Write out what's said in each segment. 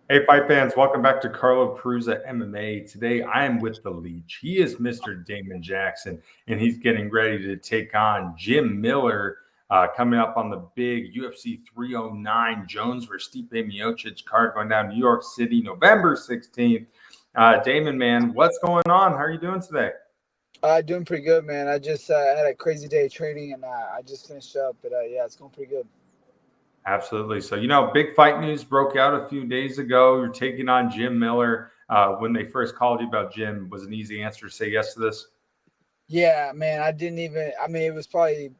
Hey, fight fans, welcome back to Carlo Cruz at MMA. Today, I am with the Leech. He is Mr. Damon Jackson, and he's getting ready to take on Jim Miller coming up on the big UFC 309 Jones versus Stipe Miocic card going down New York City, November 16th. Damon, man, what's going on? How are you doing today? Doing pretty good, man. I just had a crazy day of training, and I just finished up. But yeah, it's going pretty good. Absolutely. So, big fight news broke out a few days ago. You're taking on Jim Miller. When they first called you about Jim, was an easy answer to say yes to this? Yeah, man. I didn't even. I mean, it was probably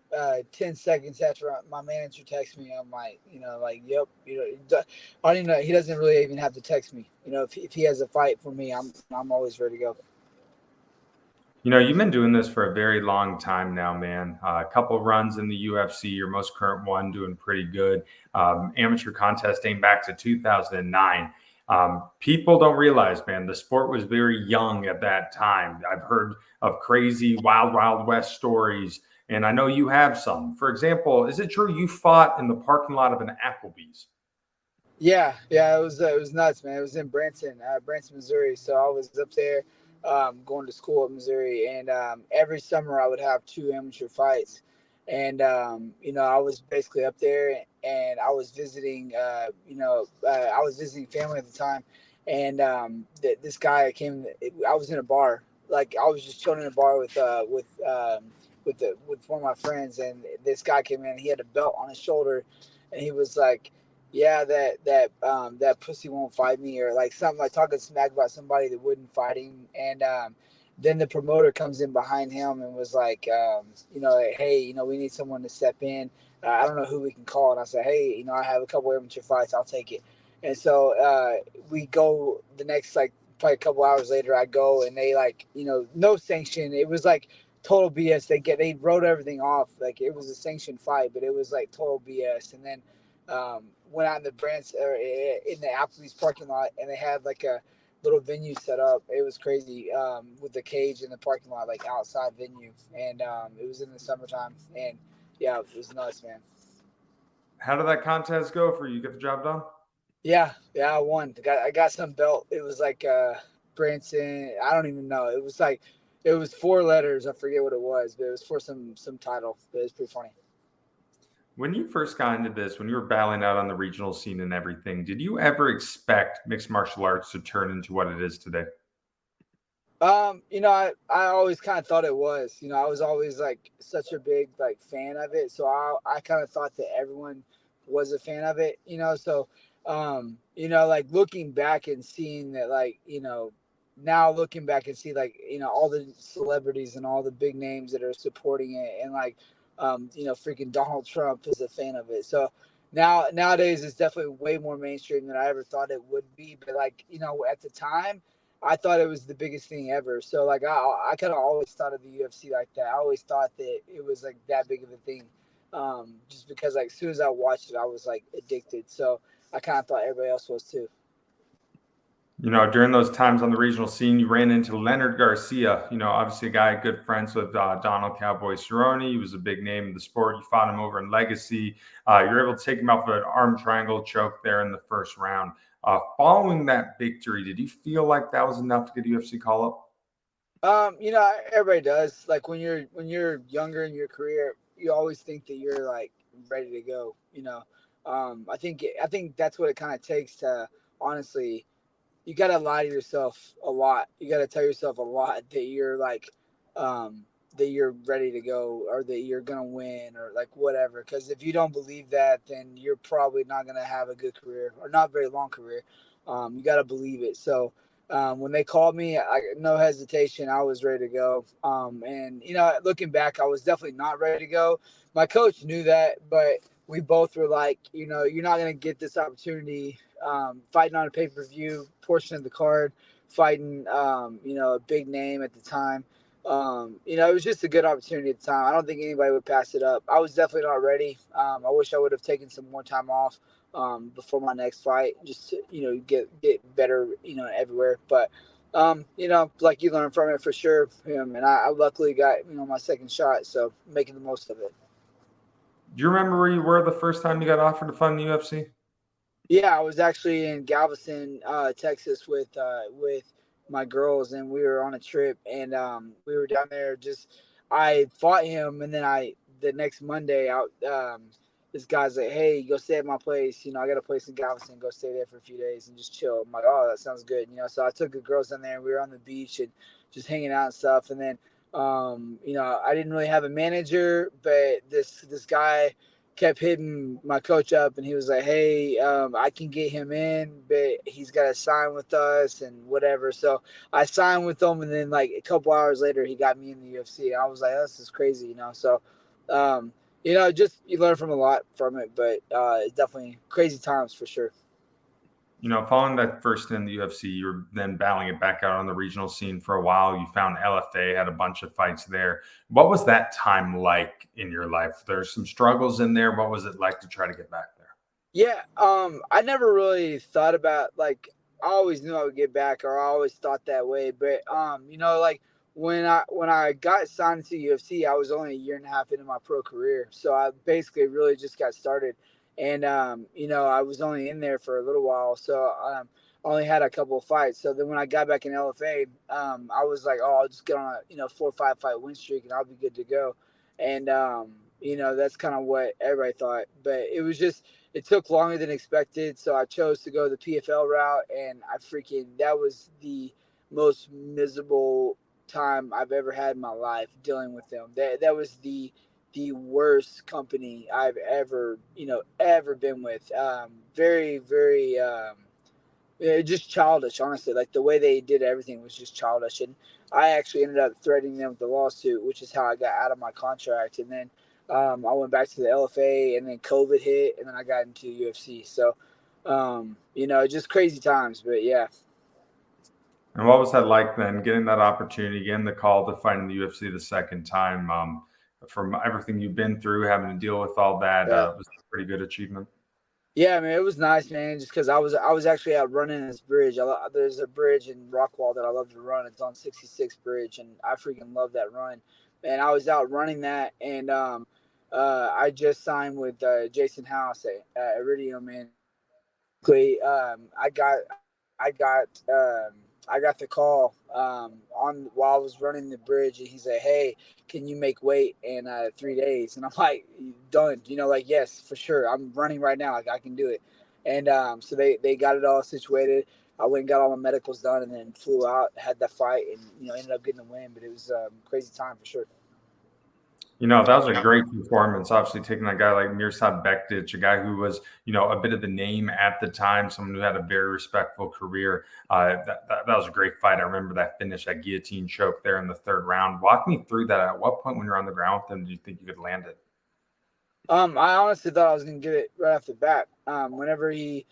10 seconds after my manager texted me. I'm like, yep. I don't even know. He doesn't really even have to text me. If he has a fight for me, I'm always ready to go. You've been doing this for a very long time now, man. A couple runs in the UFC, your most current one doing pretty good. Amateur contest dating back to 2009. People don't realize, man, the sport was very young at that time. I've heard of crazy Wild Wild West stories, and I know you have some. For example, is it true you fought in the parking lot of an Applebee's? Yeah. It was nuts, man. It was in Branson, Missouri. So I was up there, going to school at Missouri, and every summer I would have two amateur fights, and I was basically up there, and I was visiting, I was visiting family at the time, and this guy came. I was in a bar, like I was just chilling in a bar with one of my friends, and this guy came in. He had a belt on his shoulder, and he was like, yeah, that pussy won't fight me, or like something, like talking smack about somebody that wouldn't fight him. And then the promoter comes in behind him and was like, like, hey, we need someone to step in. I don't know who we can call. And I said, hey, I have a couple amateur fights, I'll take it. And so we go the next, like, probably a couple hours later. I go, and they, like, no sanction. It was like total BS. They wrote everything off like it was a sanctioned fight, but it was like total BS. And then went out in the branch, or in the Applebee's parking lot, and they had like a little venue set up. It was crazy, with the cage in the parking lot, like outside venue, and it was in the summertime, and yeah, it was nuts, man. How did that contest go for you? Get the job done? Yeah, I won. I got some belt. It was like Branson. I don't even know. It was four letters. I forget what it was, but it was for some title. But it was pretty funny. When you first got into this, when you were battling out on the regional scene and everything, did you ever expect mixed martial arts to turn into what it is today? I always kind of thought it was. I was always like such a big like fan of it, so I kind of thought that everyone was a fan of it. So like looking back and seeing that, like, now looking back and see, like, all the celebrities and all the big names that are supporting it, and like, freaking Donald Trump is a fan of it. So nowadays it's definitely way more mainstream than I ever thought it would be. But like, at the time, I thought it was the biggest thing ever. So like, I kind of always thought of the UFC like that. I always thought that it was like that big of a thing, just because like as soon as I watched it, I was like addicted. So I kind of thought everybody else was too. During those times on the regional scene, you ran into Leonard Garcia, obviously a guy good friends with Donald Cowboy Cerrone. He was a big name in the sport. You fought him over in Legacy. You're able to take him out with an arm triangle choke there in the first round. Following that victory, did you feel like that was enough to get a UFC call up? Everybody does. Like when you're younger in your career, you always think that you're like ready to go. I think that's what it kind of takes to, honestly, you got to lie to yourself a lot. You got to tell yourself a lot that you're like, that you're ready to go, or that you're gonna win, or like whatever. Because if you don't believe that, then you're probably not gonna have a good career, or not very long career. You got to believe it. So when they called me, no hesitation, I was ready to go. And looking back, I was definitely not ready to go. My coach knew that, but we both were like, you're not gonna get this opportunity, fighting on a pay per view portion of the card, fighting, a big name at the time. It was just a good opportunity at the time. I don't think anybody would pass it up. I was definitely not ready. I wish I would have taken some more time off, before my next fight, just to, get better, everywhere. But like, you learn from it for sure. And I luckily got, my second shot, so making the most of it. Do you remember where you were the first time you got offered to fight in the UFC? Yeah, I was actually in Galveston, Texas with my girls, and we were on a trip, and we were down there. Just I fought him, and then I the next Monday out. This guy's like, "Hey, go stay at my place. I got a place in Galveston. Go stay there for a few days and just chill." I'm like, "Oh, that sounds good." So I took the girls down there, and we were on the beach and just hanging out and stuff. And then, I didn't really have a manager, but this guy kept hitting my coach up, and he was like, "Hey, I can get him in, but he's got to sign with us and whatever." So I signed with him, and then like a couple hours later, he got me in the UFC. And I was like, "This is crazy." So, um, just you learn from a lot from it, but it's definitely crazy times for sure. Following that first in the UFC, you were then battling it back out on the regional scene for a while. You found LFA, had a bunch of fights there. What was that time like in your life? There's some struggles in there. What was it like to try to get back there? Yeah, I never really thought about like I always knew I would get back, or I always thought that way. But like when I got signed to UFC, I was only a year and a half into my pro career, so I basically really just got started, and I was only in there for a little while, so I only had a couple of fights. So then when I got back in LFA, I was like, oh, I'll just get on a 4 or 5 fight win streak, and I'll be good to go, and that's kind of what everybody thought, but it took longer than expected, so I chose to go the PFL route, and that was the most miserable time I've ever had in my life dealing with them. That was the worst company I've ever been with. Very very just childish, honestly. Like the way they did everything was just childish, and I actually ended up threatening them with the lawsuit, which is how I got out of my contract. And then I went back to the LFA, and then COVID hit, and then I got into UFC. So, just crazy times. But yeah, And what was that like then, getting that opportunity, getting the call to fight in the UFC the second time? From everything you've been through, having to deal with all that, yeah. was a pretty good achievement. Yeah, I mean, it was nice, man. Just because I was actually out running this bridge. There's a bridge in Rockwall that I love to run. It's on 66 Bridge, and I freaking love that run. And I was out running that, and I just signed with Jason House at Iridium, and basically, I got the call on while I was running the bridge, and he said, "Hey, can you make weight in 3 days?" And I'm like, "Done." Like yes, for sure. I'm running right now. Like I can do it. And so they got it all situated. I went and got all my medicals done, and then flew out, had that fight, and ended up getting the win. But it was a crazy time for sure. That was a great performance. Obviously, taking that guy like Mirsad Bektic, a guy who was, a bit of the name at the time, someone who had a very respectful career. That was a great fight. I remember that finish, that guillotine choke there in the third round. Walk me through that. At what point when you're on the ground with him, do you think you could land it? I honestly thought I was gonna get it right off the bat. Whenever he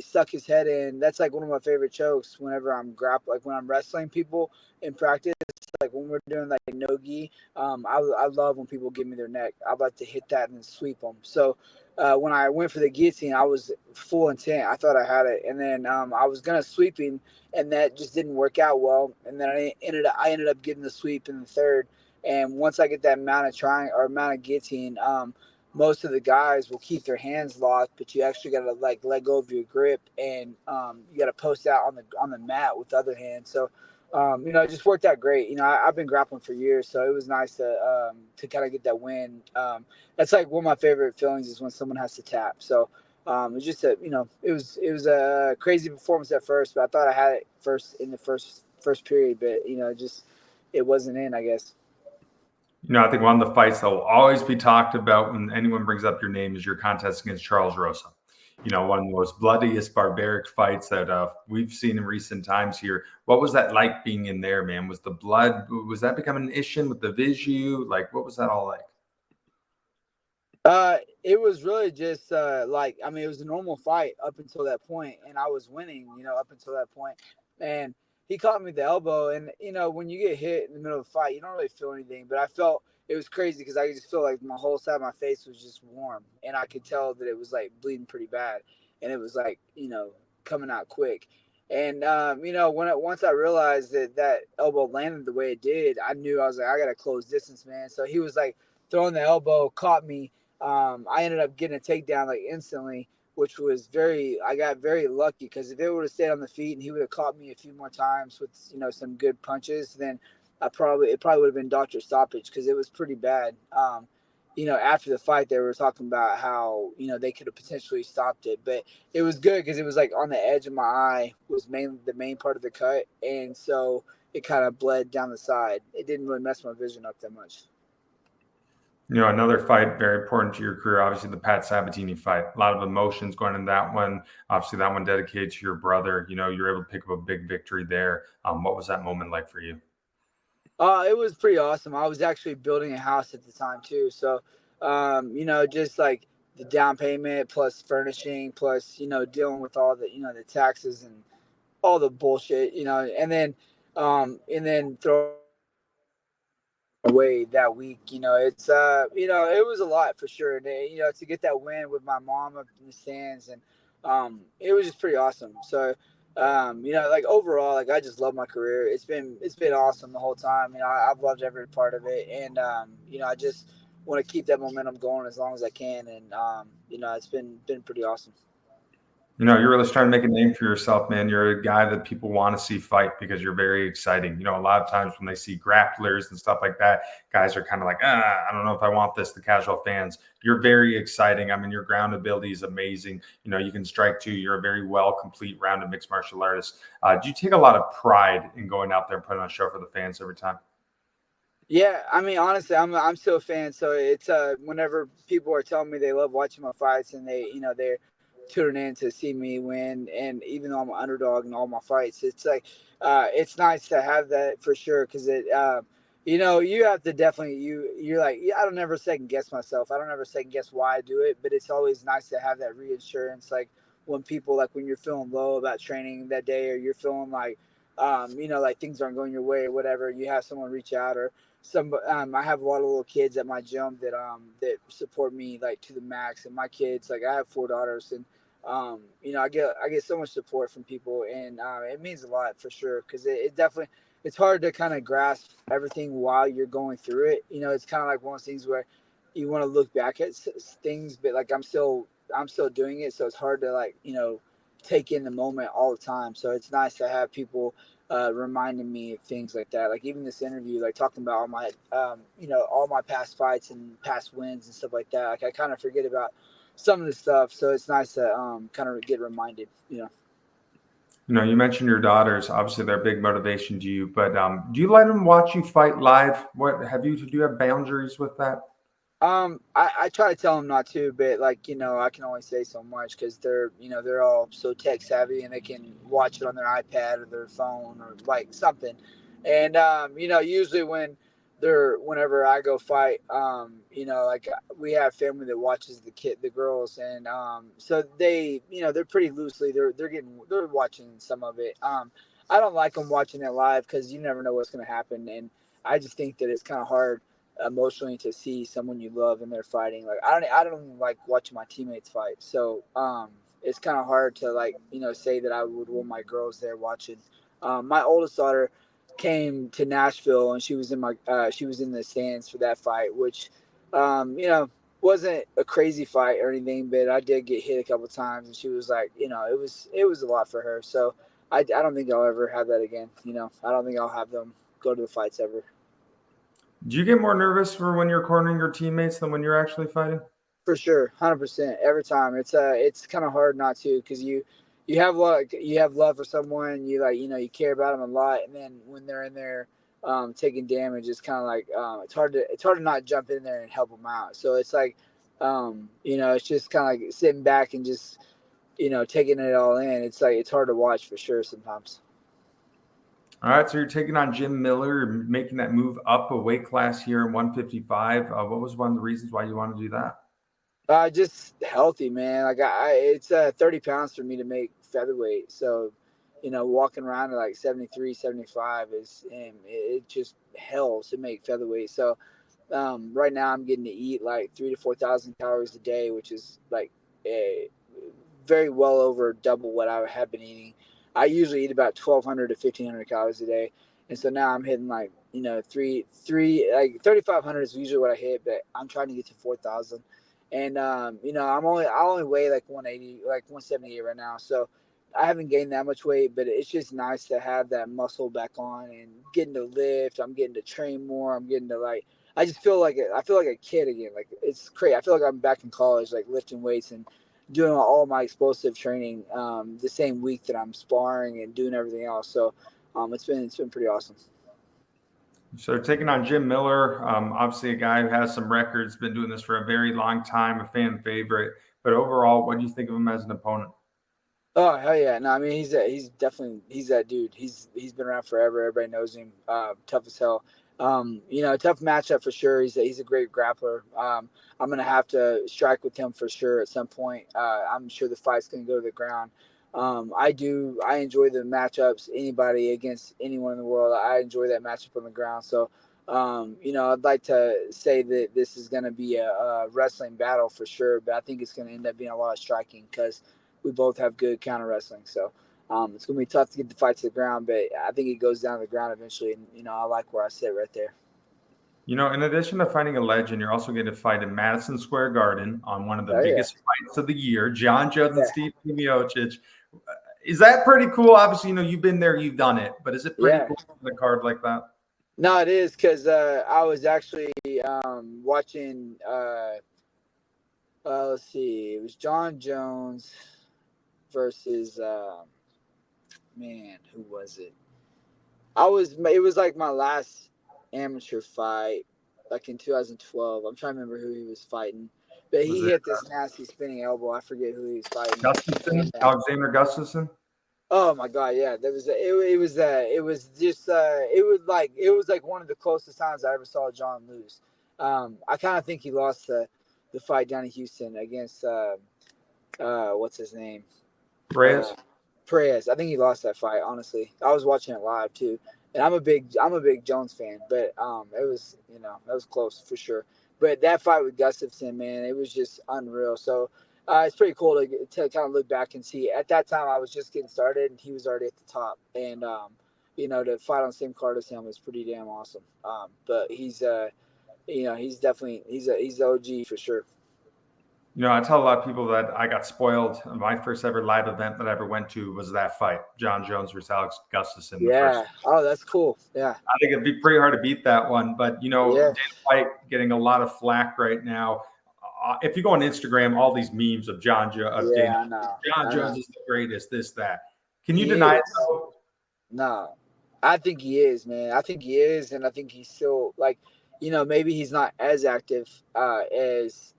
stuck his head in, that's like one of my favorite chokes. Whenever I'm like when I'm wrestling people in practice, like when we're doing like no gi, I love when people give me their neck. I like to hit that and then sweep them. So when I went for the guillotine, I was full intent. I thought I had it, and then I was gonna sweep him, and that just didn't work out well. And then I ended up getting the sweep in the third. And once I get that mount of trying or mount of guillotine, most of the guys will keep their hands locked, but you actually got to like let go of your grip, and you got to post out on the mat with the other hand. So it just worked out great. I've been grappling for years, so it was nice to kind of get that win. That's like one of my favorite feelings is when someone has to tap. So it's just it was a crazy performance at first, but I thought I had it first in the first period, but just it wasn't in, I guess. I think one of the fights that will always be talked about when anyone brings up your name is your contest against Charles Rosa. One of the most bloodiest, barbaric fights that we've seen in recent times here. What was that like being in there, man? Was the blood, was that becoming an issue with the visu? Like, what was that all like? It was really just like I mean, it was a normal fight up until that point, and I was winning, up until that point. And he caught me with the elbow, and when you get hit in the middle of a fight, you don't really feel anything. But I felt it was crazy because I just feel like my whole side of my face was just warm, and I could tell that it was like bleeding pretty bad, and it was like coming out quick. And once I realized that elbow landed the way it did, I knew I was like I got to close distance, man. So he was like throwing the elbow, caught me. I ended up getting a takedown like instantly, which was I got very lucky because if it would have stayed on the feet and he would have caught me a few more times with, some good punches, then it probably would have been doctor stoppage because it was pretty bad. After the fight, they were talking about how, they could have potentially stopped it, but it was good because it was like on the edge of my eye was mainly the main part of the cut. And so it kind of bled down the side. It didn't really mess my vision up that much. Another fight very important to your career, obviously the Pat Sabatini fight. A lot of emotions going in that one. Obviously, that one dedicated to your brother. You were able to pick up a big victory there. What was that moment like for you? It was pretty awesome. I was actually building a house at the time too. So, just like the down payment plus furnishing plus, dealing with all the taxes and all the bullshit, and then throw away that week. It was a lot for sure. And, to get that win with my mom up in the stands, and it was just pretty awesome. So, like overall, like I just love my career. It's been awesome the whole time. I've loved every part of it, and I just want to keep that momentum going as long as I can. And it's been pretty awesome. You're really trying to make a name for yourself, man. You're a guy that people want to see fight because you're very exciting. A lot of times when they see grapplers and stuff like that, guys are kind of like, I don't know if I want this, the casual fans. You're very exciting. I mean, your ground ability is amazing. You can strike too. You're a very well, complete, rounded mixed martial artist. Do you take a lot of pride in going out there and putting on a show for the fans every time? Yeah, I mean, honestly, I'm still a fan. So it's whenever people are telling me they love watching my fights and they're tuning in to see me win, and even though I'm an underdog in all my fights, it's like it's nice to have that for sure because you have to definitely you're like I don't ever second guess myself. I don't ever second guess why I do it, but it's always nice to have that reassurance. Like when you're feeling low about training that day, or you're feeling like like things aren't going your way or whatever, you have someone reach out, or I have a lot of little kids at my gym that support me like to the max. And my kids, like I have 4 daughters, and I get so much support from people, and it means a lot for sure because it definitely it's hard to kind of grasp everything while you're going through it. It's kind of like one of those things where you want to look back at things, but like I'm still doing it, so it's hard to like take in the moment all the time. So it's nice to have people reminding me of things like that. Like even this interview, like talking about all my past fights and past wins and stuff like that. Like I kind of forget about some of the stuff, so it's nice to kind of get reminded. You mentioned your daughters. Obviously, they're a big motivation to you. But do you let them watch you fight live? Do you have boundaries with that? I try to tell them not to, but like I can only say so much because they're all so tech savvy and they can watch it on their iPad or their phone or like something. And usually whenever I go fight, like we have family that watches the girls, and so they're pretty loosely they're watching some of it. I don't like them watching it live because you never know what's going to happen, and I just think that it's kind of hard emotionally to see someone you love and they're fighting. Like I don't even like watching my teammates fight. So it's kind of hard to like say that I would want my girls there watching. My oldest daughter came to Nashville and she was in the stands for that fight, which wasn't a crazy fight or anything, but I did get hit a couple times and she was like, it was a lot for her. So I don't think I'll ever have that again. I don't think I'll have them go to the fights ever. Do you get more nervous for when you're cornering your teammates than when you're actually fighting? For sure, 100% every time. It's kind of hard not to because you have love for someone, you like you care about them a lot, and then when they're in there taking damage, it's kind of like it's hard to not jump in there and help them out. So it's like it's just kind of like sitting back and just taking it all in. It's like it's hard to watch for sure sometimes. All right, so you're taking on Jim Miller, making that move up a weight class here in 155. What was one of the reasons why you want to do that? Just healthy, man. Like it's 30 pounds for me to make featherweight. So, walking around at like 73, 75 is, and it just hell to make featherweight. So, right now I'm getting to eat like 3 to 4 thousand calories a day, which is like a very well over double what I have been eating. I usually eat about 1,200 to 1,500 calories a day, and so now I'm hitting like three like 3,500 is usually what I hit, but I'm trying to get to 4,000. And I only weigh like 180, like 178 right now. So I haven't gained that much weight, but it's just nice to have that muscle back on and getting to lift. I'm getting to train more. I'm getting to like I just feel like I feel like a kid again. Like it's crazy. I feel like I'm back in college, like lifting weights and doing all my explosive training the same week that I'm sparring and doing everything else. So it's been pretty awesome. So taking on Jim Miller, obviously a guy who has some records, been doing this for a very long time, a fan favorite. But overall, what do you think of him as an opponent? Oh hell yeah! No, I mean he's definitely he's that dude. He's been around forever. Everybody knows him. Tough as hell. Tough matchup for sure. He's a great grappler. I'm gonna have to strike with him for sure at some point. I'm sure the fight's gonna go to the ground. I enjoy the matchups. Anybody against anyone in the world, I enjoy that matchup on the ground. So, I'd like to say that this is gonna be a wrestling battle for sure, but I think it's gonna end up being a lot of striking because we both have good counter wrestling. So it's gonna be tough to get the fight to the ground, but I think it goes down to the ground eventually. And I like where I sit right there. In addition to fighting a legend, you're also going to fight in Madison Square Garden on one of the Oh yeah, biggest fights of the year, John Jones and yeah, Steve Miocic. Is that pretty cool? Obviously, you've been there, you've done it, but is it pretty yeah. cool on a card like that? No, it is because I was actually watching. Let's see, it was John Jones versus man, who was it? It was like my last amateur fight, like in 2012. I'm trying to remember who he was fighting, but Was he it hit this nasty spinning elbow. I forget who he was fighting. Gustafson, And Alexander Gustafson? oh my god, yeah, it was like one of the closest times I ever saw John lose. I kind of think he lost the fight down in Houston against what's his name, uh, Reyes? Perez. I think he lost that fight. Honestly, I was watching it live too, and I'm a big Jones fan, but it was that was close for sure. But that fight with Gustafson, man, it was just unreal. So it's pretty cool to kind of look back and see. At that time, I was just getting started, and he was already at the top, and to fight on the same card as him was pretty damn awesome. But he's definitely he's the OG for sure. I tell a lot of people that I got spoiled. My first ever live event that I ever went to was that fight, John Jones versus Alex Gustafson, the first. Yeah. Oh, that's cool. Yeah. I think it'd be pretty hard to beat that one. But Yeah. Dana White getting a lot of flack right now. If you go on Instagram, all these memes of of Dana, Yeah, I know. John I know. Jones is the greatest, this, that. Can you He deny it is. though? No, I think he is, man. I think he is, and I think he's still like, maybe he's not as active as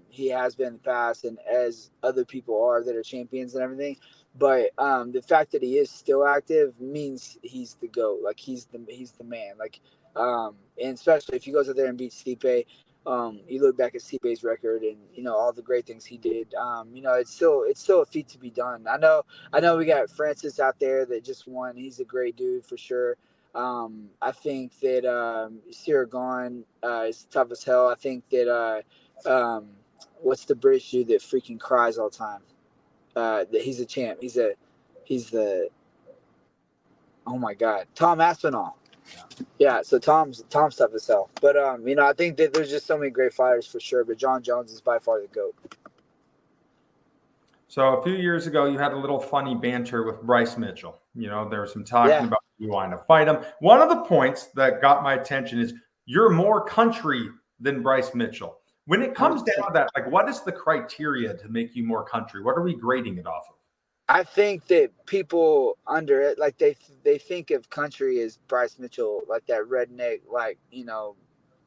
he has been in the past, and as other people are that are champions and everything. But the fact that he is still active means he's the GOAT. Like he's the man. Like, and especially if he goes out there and beats Stipe. You look back at Stipe's record and all the great things he did. It's still a feat to be done. I know we got Francis out there that just won. He's a great dude for sure. I think that Siragon is tough as hell. I think that what's the British dude that freaking cries all the time? That he's a champ. He's the oh my god, Tom Aspinall. Yeah, so Tom's tough as hell. But I think that there's just so many great fighters for sure. But John Jones is by far the GOAT. So a few years ago, you had a little funny banter with Bryce Mitchell. There was some talking Yeah. about you wanting to fight him. One of the points that got my attention is you're more country than Bryce Mitchell. When it comes down 100%. to that, like, what is the criteria to make you more country? What are we grading it off of? I think that people under it, like they think of country as Bryce Mitchell, like that redneck, like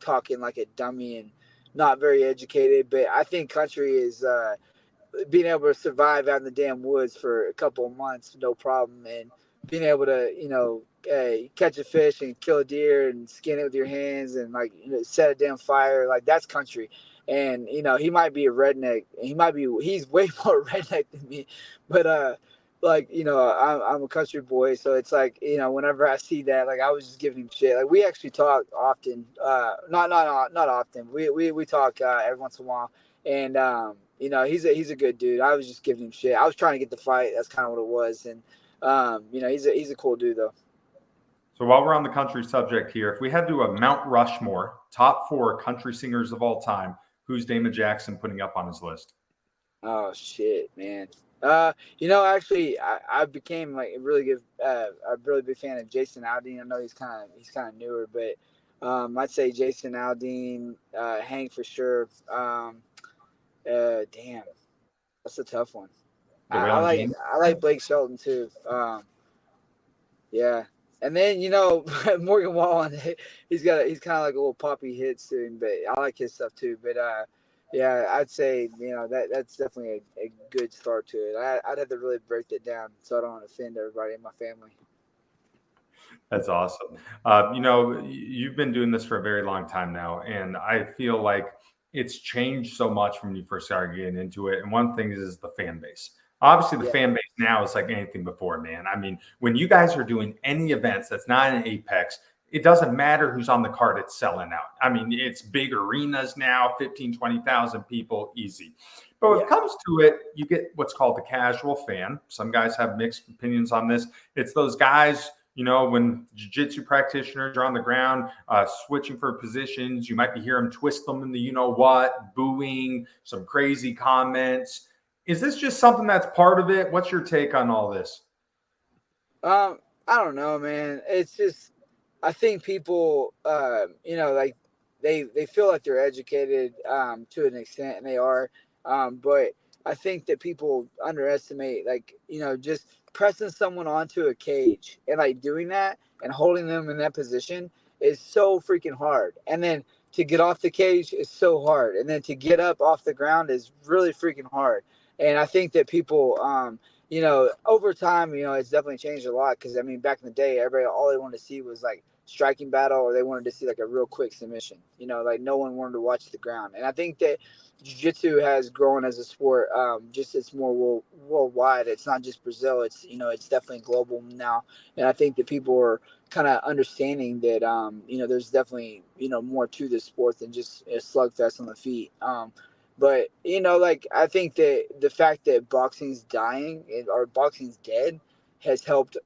talking like a dummy and not very educated. But I think country is being able to survive out in the damn woods for a couple of months, no problem, and being able to, catch a fish and kill a deer and skin it with your hands and like set a damn fire, like that's country. And he might be a redneck. He's way more redneck than me, but like I'm a country boy, so it's like whenever I see that, like I was just giving him shit. Like we actually talk often, not often. We talk every once in a while, and he's a good dude. I was just giving him shit. I was trying to get the fight. That's kind of what it was. And he's a cool dude though. So while we're on the country subject here, if we had to do a Mount Rushmore, top 4 country singers of all time, Who's Damon Jackson putting up on his list? Oh shit, man. Actually, I became like a really good, a really big fan of Jason Aldean. I know he's kind of newer, but I'd say Jason Aldean, Hank for sure. Damn, that's a tough one. I, I Waylon like Jean? I like Blake Shelton too. Yeah, and then Morgan Wallen, he's kind of like a little poppy hits to him, but I like his stuff too. But yeah, I'd say that's definitely a good start to it. I'd have to really break that down so I don't offend everybody in my family. That's awesome. You've been doing this for a very long time now, and I feel like it's changed so much when you first started getting into it. And one thing is the fan base. Obviously, the Yeah, fan base now is like anything before, man. I mean, when you guys are doing any events that's not an Apex, it doesn't matter who's on the card, it's selling out. I mean, it's big arenas now, 15, 20,000 people, easy. But when it yeah. comes to it, you get what's called the casual fan. Some guys have mixed opinions on this. It's those guys, when jiu-jitsu practitioners are on the ground, switching for positions, you might be hearing them twist them in the what, booing, some crazy comments. Is this just something that's part of it? What's your take on all this? Um, I don't know, man. It's just I think people, like they feel like they're educated to an extent, and they are. But I think that people underestimate, like just pressing someone onto a cage and like doing that and holding them in that position is so freaking hard. And then to get off the cage is so hard, and then to get up off the ground is really freaking hard. And I think that people, over time, it's definitely changed a lot. Because I mean, back in the day, everybody all they wanted to see was like striking battle, or they wanted to see like a real quick submission. Like no one wanted to watch the ground. And I think that jiu-jitsu has grown as a sport. Just it's more worldwide. It's not just Brazil. It's definitely global now. And I think that people are kind of understanding that there's definitely more to this sport than just a slugfest on the feet. But like I think that the fact that boxing's dying or boxing's dead has helped.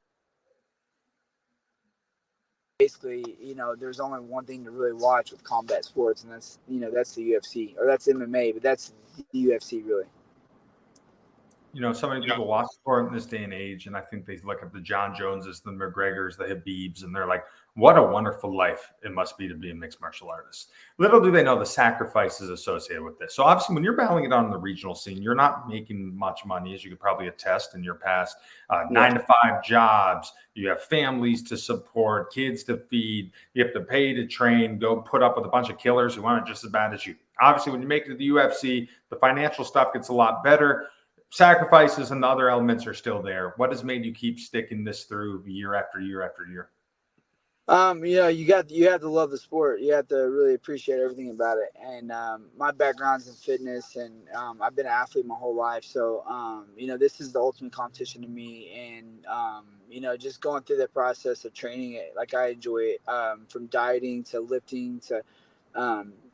Basically, there's only one thing to really watch with combat sports, and that's the UFC, or that's MMA, but that's the UFC really. So many people watch sport in this day and age, and I think they look at the John Joneses, the McGregors, the Habibs, and they're like, what a wonderful life it must be to be a mixed martial artist. Little do they know the sacrifices associated with this. So obviously, when you're battling it on the regional scene, you're not making much money, as you could probably attest in your past Yeah. 9 to 5 jobs. You have families to support, kids to feed. You have to pay to train, go put up with a bunch of killers who want it just as bad as you. Obviously, when you make it to the UFC, the financial stuff gets a lot better. Sacrifices and the other elements are still there. What has made you keep sticking this through year after year after year? You have to love the sport. You have to really appreciate everything about it. And my background's in fitness, and I've been an athlete my whole life. So this is the ultimate competition to me. And just going through the process of training it, like I enjoy it. From dieting to lifting to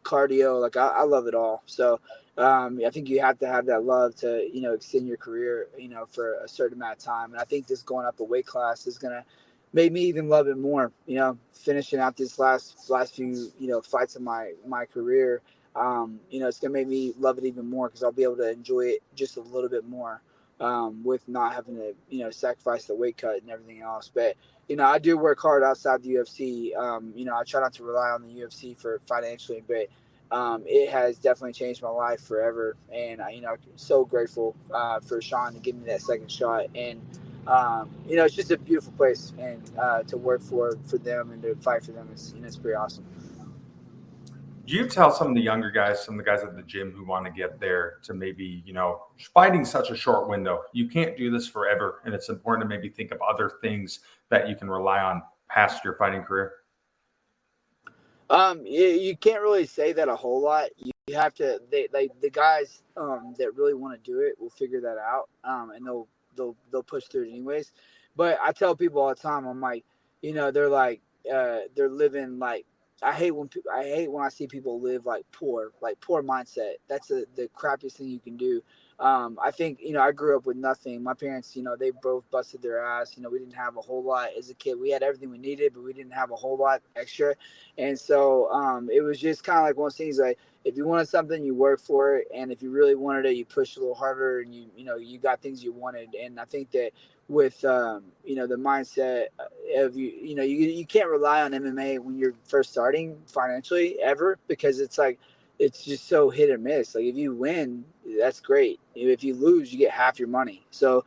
cardio, like I love it all. So I think you have to have that love to extend your career for a certain amount of time. And I think this going up a weight class is gonna made me even love it more. Finishing out this last few fights of my career, it's gonna make me love it even more because I'll be able to enjoy it just a little bit more, with not having to sacrifice the weight cut and everything else. But I do work hard outside the UFC. I try not to rely on the UFC for financially, but it has definitely changed my life forever. And I'm so grateful for Sean to give me that second shot. And it's just a beautiful place, and to work for them and to fight for them is it's pretty awesome. Do you tell some of the younger guys, some of the guys at the gym who want to get there to maybe, fighting such a short window, you can't do this forever. And it's important to maybe think of other things that you can rely on past your fighting career? You can't really say that a whole lot. You have to. The guys that really want to do it will figure that out, and they'll push through it anyways. But I tell people all the time, I'm like, they're like, they're living like. I hate when I see people live like poor mindset. That's the crappiest thing you can do. I think, I grew up with nothing. My parents, they both busted their ass. We didn't have a whole lot as a kid. We had everything we needed, but we didn't have a whole lot extra. And so it was just kind of like one of those things like, if you wanted something, you work for it. And if you really wanted it, you pushed a little harder and you got things you wanted. And I think that with, the mindset of you can't rely on MMA when you're first starting financially ever, because it's like, it's just so hit or miss. Like if you win, that's great. If you lose, you get half your money. So,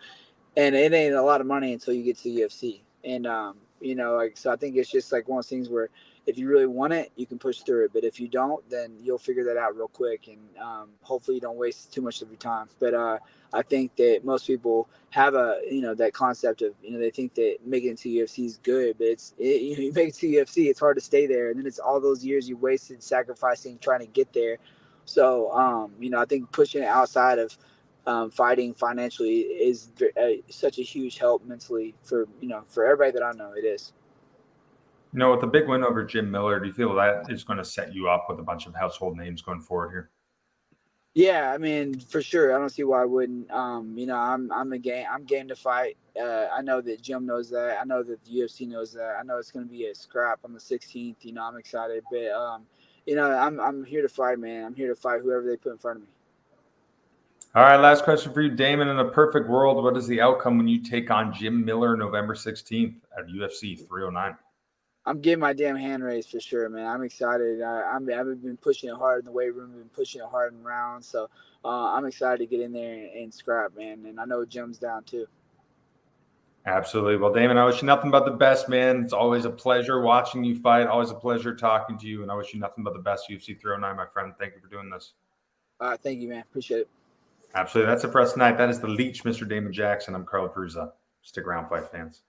and it ain't a lot of money until you get to the UFC. And like, so I think it's just like one of those things where if you really want it, you can push through it. But if you don't, then you'll figure that out real quick. And hopefully you don't waste too much of your time. But I think that most people have that concept of, they think that making it to UFC is good, but you make it to UFC, it's hard to stay there. And then it's all those years you wasted sacrificing, trying to get there. So, I think pushing it outside of fighting financially is such a huge help mentally for everybody that I know. It is. With the big win over Jim Miller, do you feel that is going to set you up with a bunch of household names going forward here? Yeah, I mean, for sure. I don't see why I wouldn't. I'm game to fight. I know that Jim knows that. I know that the UFC knows that. I know it's going to be a scrap on the 16th. I'm excited, but I'm here to fight, man. I'm here to fight whoever they put in front of me. All right, last question for you, Damon. In a perfect world, what is the outcome when you take on Jim Miller November 16th at UFC 309? I'm getting my damn hand raised for sure, man. I'm excited. I've been pushing it hard in the weight room, been pushing it hard in rounds. So I'm excited to get in there and scrap, man. And I know Jim's down too. Absolutely. Well, Damon, I wish you nothing but the best, man. It's always a pleasure watching you fight. Always a pleasure talking to you. And I wish you nothing but the best, UFC 309, my friend. Thank you for doing this. All right. Thank you, man. Appreciate it. Absolutely. That's it for us tonight. That is the Leech, Mr. Damon Jackson. I'm Carl Prusa. Stick around, fight fans.